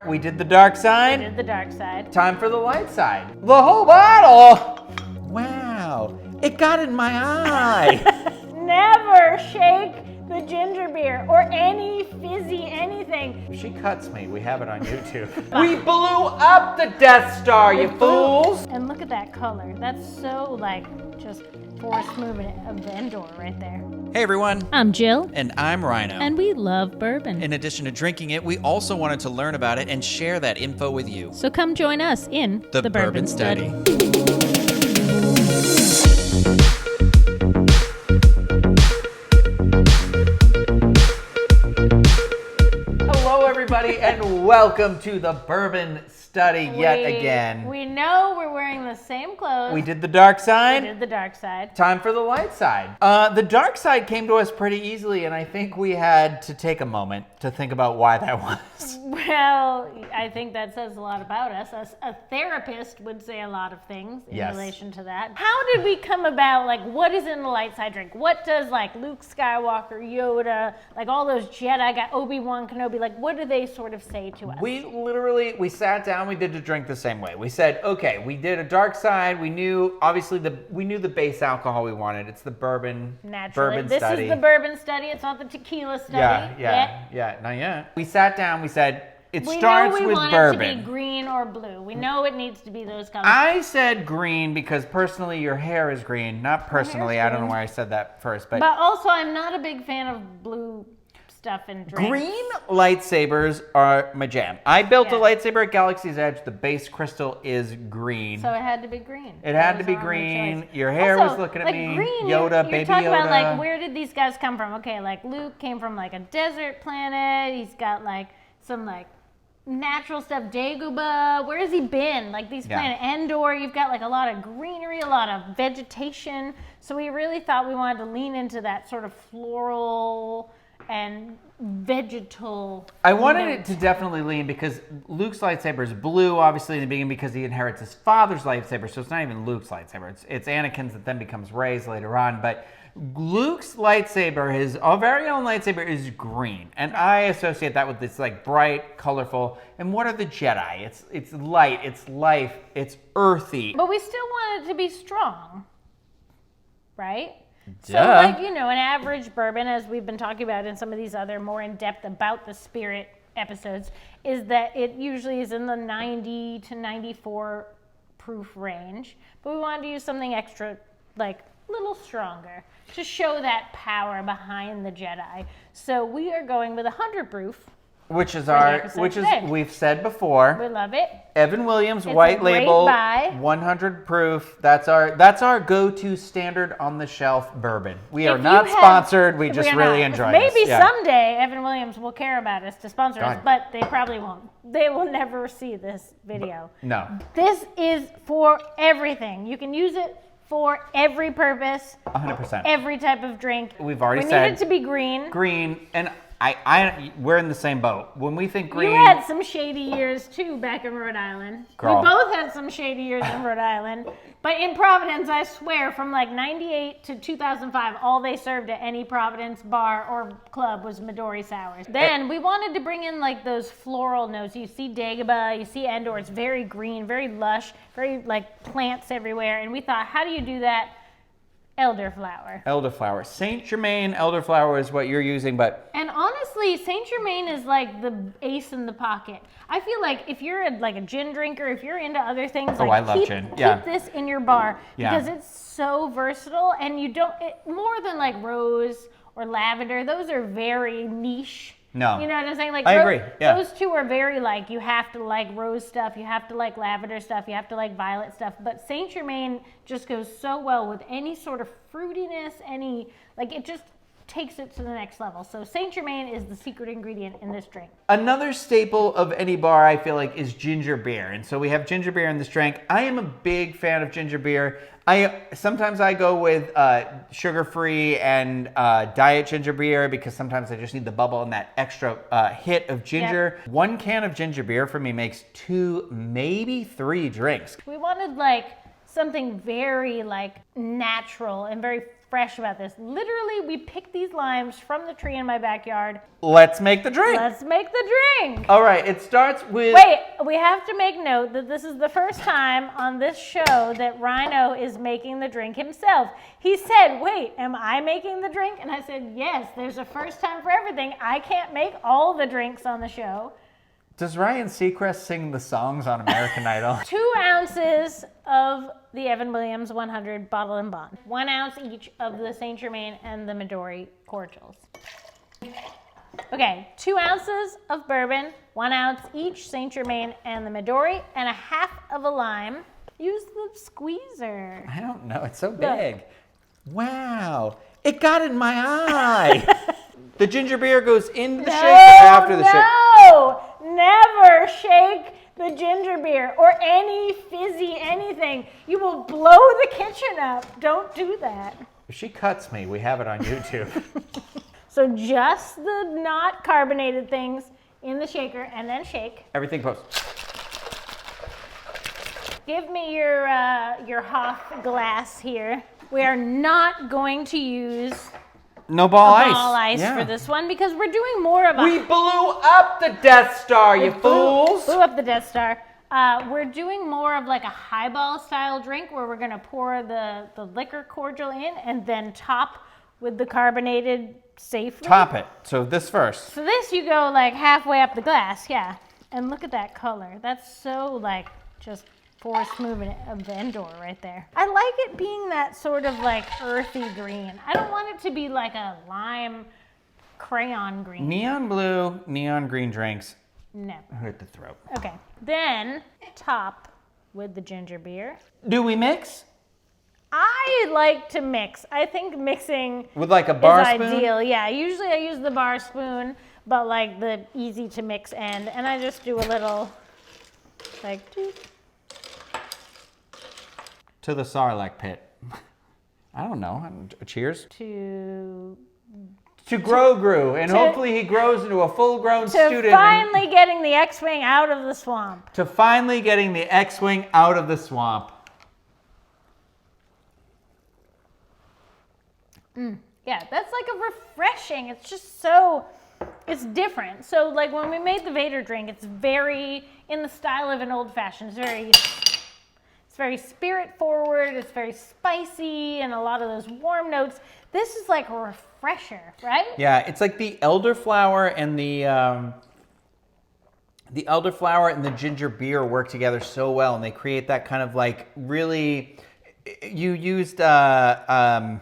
We did the dark side. We did the dark side. Time for the light side. The whole bottle. Wow, it got in my eye. Never shake the ginger beer or any fizzy anything. If she cuts me, we have it on YouTube. We blew up the Death Star, you fools. And look at that color. That's so like just forced movement of Vendor right there. Hey everyone. I'm Jill. And I'm Ryno. And we love bourbon. In addition to drinking it, we also wanted to learn about it and share that info with you. So come join us in the Bourbon Study. Hello everybody and welcome to the Bourbon Study yet again. We know we're wearing the same clothes. We did the dark side. We did the dark side. Time for the light side. The dark side came to us pretty easily, and I think we had to take a moment to think about why that was. Well, I think that says a lot about us. A therapist would say a lot of things in relation to that. How did we come about, like, what is in the light side drink? What does, like, Luke Skywalker, Yoda, like, all those Jedi, got Obi-Wan Kenobi, like, what do they sort of say to us? We sat down, we did the drink the same way. We said, okay, we did a dark side. We knew, obviously, we knew the base alcohol we wanted. It's the bourbon. Naturally. Bourbon this study. is the bourbon study. It's not the tequila study. Yeah, not yet. We sat down, we said, it we starts know we with want bourbon. it to be green or blue. We know it needs to be those colors. I said green because personally your hair is green. Not personally, I don't know why I said that first. But also I'm not a big fan of blue stuff in drinks. Green lightsabers are my jam. I built a lightsaber at Galaxy's Edge. The base crystal is green. So it had to be green. It had to be green. Your hair was looking at me. Green, Yoda, you're baby talking Yoda. about, like, where did these guys come from? Okay, like Luke came from like a desert planet. He's got like some like natural stuff. Dagobah, where has he been? Like these planet Endor, you've got like a lot of greenery, a lot of vegetation. So we really thought we wanted to lean into that sort of floral and vegetal. I wanted it to definitely lean because Luke's lightsaber is blue, obviously in the beginning because he inherits his father's lightsaber. So it's not even Luke's lightsaber. It's Anakin's that then becomes Rey's later on. But Luke's lightsaber, his very own lightsaber, is green, and I associate that with this like bright, colorful. And what are the Jedi? It's light, it's life, it's earthy. But we still want it to be strong, right? Duh. So, like, you know, an average bourbon, as we've been talking about in some of these other more in-depth about the spirit episodes, is that it usually is in the 90 to 94 proof range. But we wanted to use something extra, like, a little stronger to show that power behind the Jedi. So we are going with 100 proof. Which is we've said before. We love it. Evan Williams, it's white label, buy. 100 proof. That's our go-to standard on the shelf bourbon. We are not sponsored. We just really enjoy this. Maybe someday Evan Williams will care about us to sponsor us, but they probably won't. They will never see this video. No. This is for everything. You can use it for every purpose. 100%. Every type of drink. We've already said. We need it to be green. Green, and we're in the same boat. When we think green. You had some shady years too back in Rhode Island. Girl. We both had some shady years in Rhode Island. But in Providence, I swear, from like 98 to 2005, all they served at any Providence bar or club was Midori sours. Then we wanted to bring in like those floral notes. You see Dagobah, you see Endor. It's very green, very lush, very like plants everywhere. And we thought, how do you do that? Elderflower. Elderflower. Saint Germain elderflower is what you're using, but... And honestly, Saint Germain is like the ace in the pocket. I feel like if you're like a gin drinker, if you're into other things, I love gin. Keep this in your bar because it's so versatile, and you don't, more than like rose or lavender, those are very niche. No. You know what I'm saying? Like I agree. Yeah. Those two are very like, you have to like rose stuff, you have to like lavender stuff, you have to like violet stuff. But Saint Germain just goes so well with any sort of fruitiness, it just takes it to the next level. So Saint Germain is the secret ingredient in this drink. Another staple of any bar, I feel like, is ginger beer. And so we have ginger beer in this drink. I am a big fan of ginger beer. Sometimes I go with sugar-free and diet ginger beer because sometimes I just need the bubble and that extra hit of ginger. Yep. 1 can of ginger beer for me makes 2, maybe 3 drinks. We wanted like something very like natural and very fresh about this. Literally, we picked these limes from the tree in my backyard. Let's make the drink. Let's make the drink. All right, it starts with... Wait, we have to make note that this is the first time on this show that Ryno is making the drink himself. He said, wait, am I making the drink? And I said, yes, there's a first time for everything. I can't make all the drinks on the show. Does Ryan Seacrest sing the songs on American Idol? 2 ounces of the Evan Williams 100 Bottle and Bond. 1 ounce each of the Saint Germain and the Midori cordials. Okay, 2 ounces of bourbon, 1 ounce each Saint Germain and the Midori, and a half of a lime. Use the squeezer. I don't know, it's so big. Wow, it got in my eye. The ginger beer goes into the shaker after the shaker. No, never shake the ginger beer or any fizzy anything. You will blow the kitchen up. Don't do that. If she cuts me, we have it on YouTube. So just the not carbonated things in the shaker and then shake. Everything post. Give me your Hoff glass here. We are not going to use No ball ice. ball ice for this one because we're doing more of a... We blew up the Death Star, you fools! Blew up the Death Star. We're doing more of like a highball style drink where we're gonna pour the liquor cordial in and then top with the carbonated safely. Top it. So this first. So this you go like halfway up the glass, yeah. And look at that color. That's so like just forest movement of Endor right there. I like it being that sort of like earthy green. I don't want it to be like a lime crayon green. Neon blue, neon green drinks. Never. Hurt the throat. Okay, then top with the ginger beer. Do we mix? I like to mix. I think mixing With like a bar is spoon? ideal. Yeah, usually I use the bar spoon, but like the easy to mix end, and I just do a little like doop. To the Sarlacc pit. I don't know. Cheers. To Grogu, and hopefully he grows into a full-grown student. finally getting the X-Wing out of the swamp. To finally getting the X-Wing out of the swamp. Yeah, that's like a refreshing. It's just so, it's different. So like when we made the Vader drink, it's very in the style of an old-fashioned. It's very spirit forward. It's very spicy and a lot of those warm notes. This is like a refresher, right? Yeah, it's like the elderflower and the elderflower and the ginger beer work together so well, and they create that kind of like really. You used Vegetal.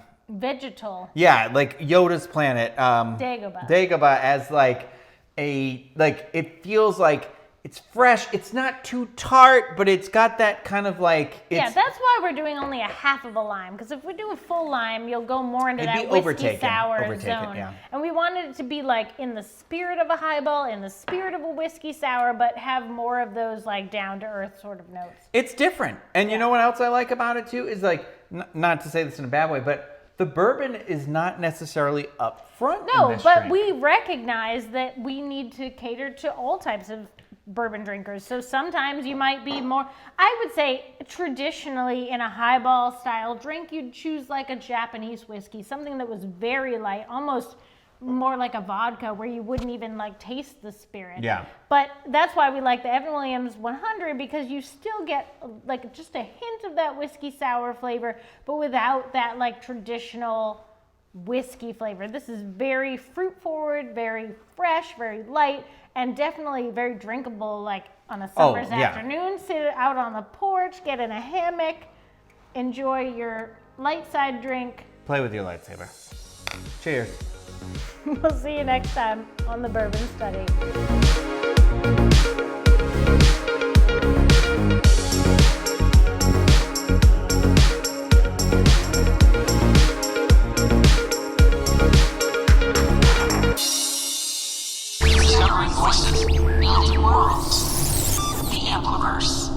yeah, like Yoda's planet, Dagobah as like it feels like it's fresh. It's not too tart, but it's got that kind of like. Yeah, that's why we're doing only a half of a lime. Because if we do a full lime, you'll go more into that whiskey sour zone. Yeah. And we wanted it to be like in the spirit of a highball, in the spirit of a whiskey sour, but have more of those like down to earth sort of notes. It's different, and you know what else I like about it too is like not to say this in a bad way, but the bourbon is not necessarily up front. No, in this but drink. we recognize that we need to cater to all types of bourbon drinkers. So sometimes you might be more, I would say traditionally in a highball style drink, you'd choose like a Japanese whiskey, something that was very light, almost more like a vodka where you wouldn't even like taste the spirit. Yeah. But that's why we like the Evan Williams 100 because you still get like just a hint of that whiskey sour flavor, but without that like traditional whiskey flavor. This is very fruit forward, very fresh, very light, and definitely very drinkable like on a summer's afternoon. Sit out on the porch, get in a hammock, enjoy your light side drink. Play with your lightsaber. Cheers. We'll see you next time on the Bourbon Study. Discovering voices, building worlds. The Ampliverse.